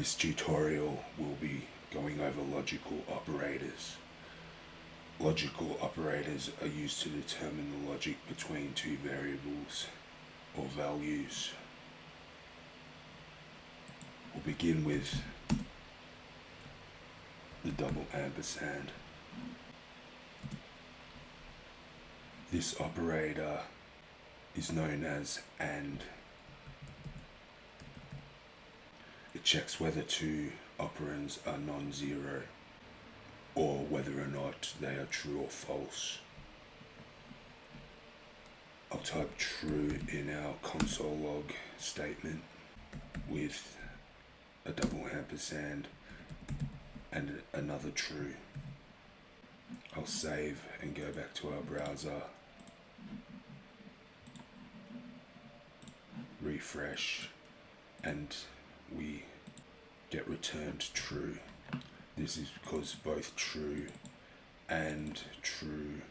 this tutorial we'll be going over logical operators. Logical operators are used to determine the logic between two variables or values. We'll begin with the double ampersand. This operator is known as AND. It checks whether two operands are non-zero or whether or not they are true or false. I'll type true in our console log statement with a double ampersand and another true. I'll save and go back to our browser, refresh, and we get returned true. This is because both true and true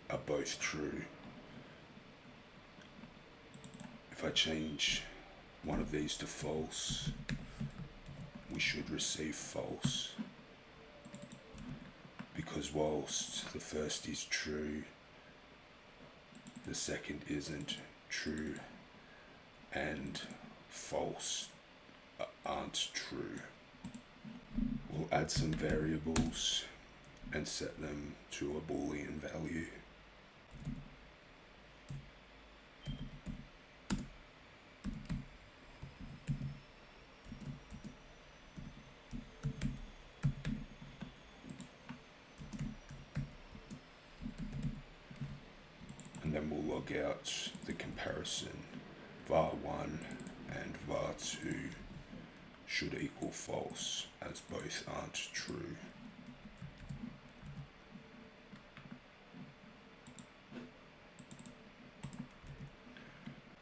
are both true. If I change one of these to false, we should receive false, because whilst the first is true, the second isn't. True and false aren't true. We'll add some variables and set them to a Boolean value. And then we'll log out the comparison. var1 and var2 should equal false, as both aren't true.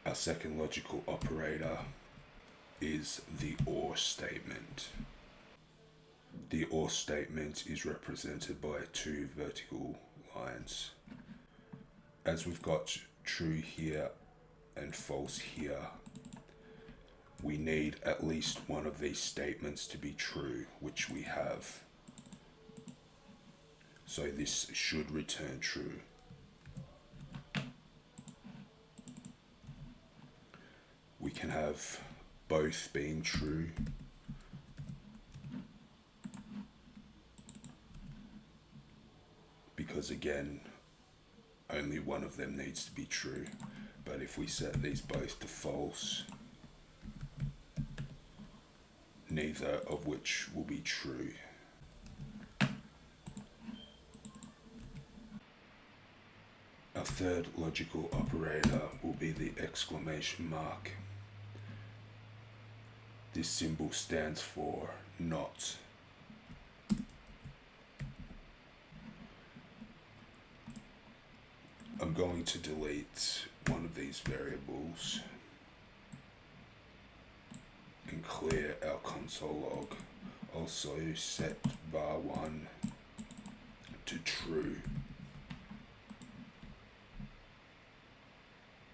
Our second logical operator is the OR statement. The OR statement is represented by two vertical lines. As we've got true here and false here, we need at least one of these statements to be true, which we have. So this should return true. We can have both being true, because again, only one of them needs to be true. But if we set these both to false, neither of which will be true. Our third logical operator will be the exclamation mark. This symbol stands for not. I'm going to delete one of these variables and clear our console log. Also set var1 to true.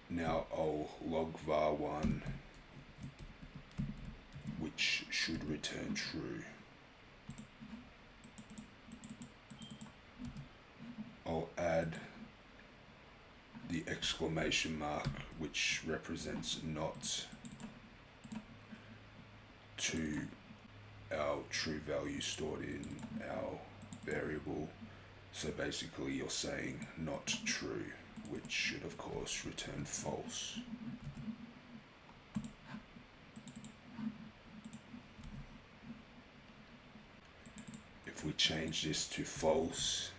Now I'll log var1, which should return true. I'll add the exclamation mark, which represents not, to our true value stored in our variable. So basically you're saying not true, which should of course return false. If we change this to false,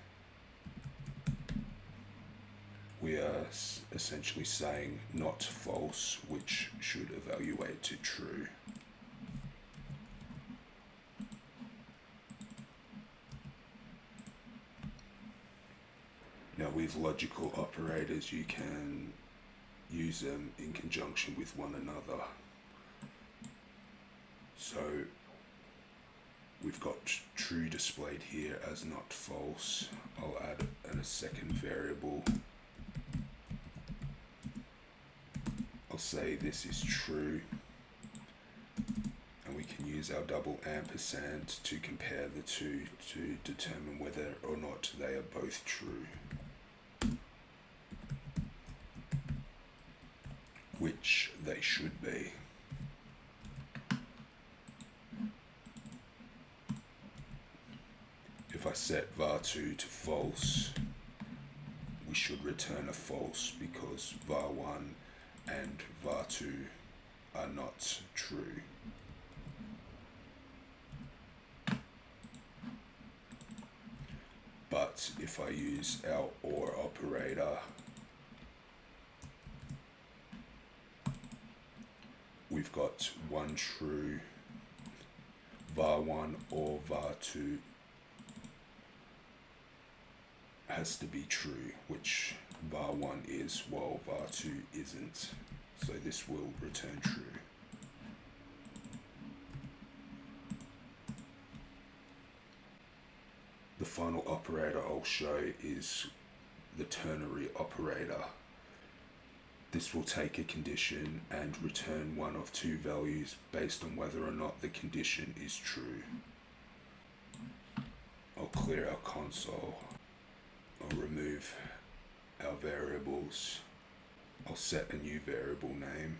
we are essentially saying not false, which should evaluate to true. Now with logical operators, you can use them in conjunction with one another. So we've got true displayed here as not false. I'll add a second variable. I'll say this is true, and we can use use our double ampersand to compare the two to determine whether or not they are both true, which they should be. If I set var2 to false, we should return a false because var1 and var2 are not true. But if I use our OR operator, we've got one true, var1 or var2 has to be true, which var1 is while var2 isn't. So this will return true. The final operator I'll show is the ternary operator. This will take a condition and return one of two values based on whether or not the condition is true. I'll clear our console. I'll remove our variables. I'll set a new variable name.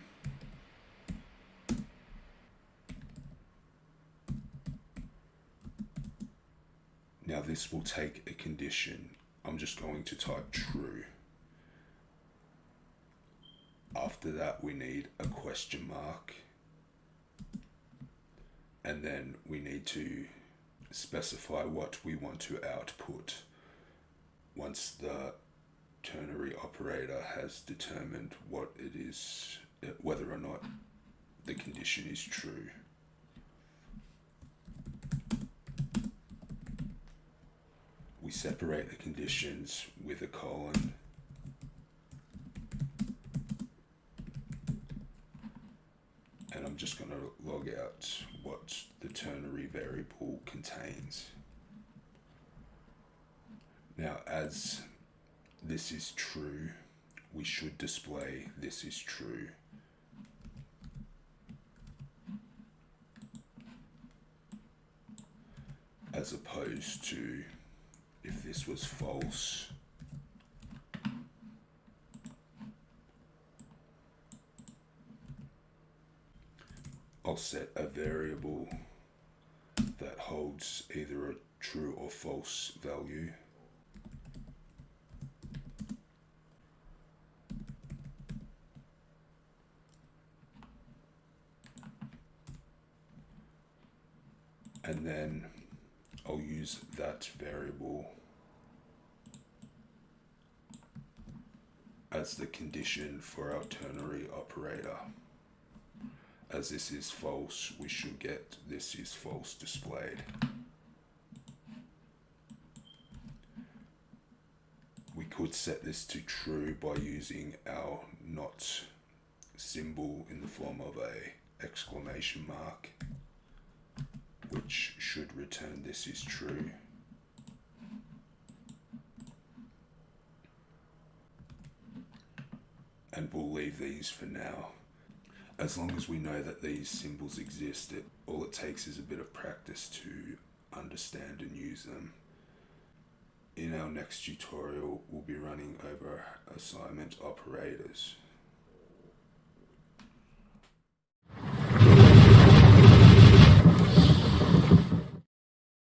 Now this will take a condition. I'm just going to type true. After that we need a question mark. And then we need to specify what we want to output once the ternary operator has determined what it is, whether or not the condition is true. We separate the conditions with a colon. And I'm just going to log out what the ternary variable contains. Now, as this is true, we should display this is true. As opposed to if this was false, I'll set a variable that holds either a true or false value. And then I'll use that variable as the condition for our ternary operator. As this is false, we should get this is false displayed. We could set this to true by using our not symbol in the form of a exclamation mark, which should return this is true. And we'll leave these for now. As long as we know that these symbols exist, all it takes is a bit of practice to understand and use them. In our next tutorial, we'll be running over assignment operators.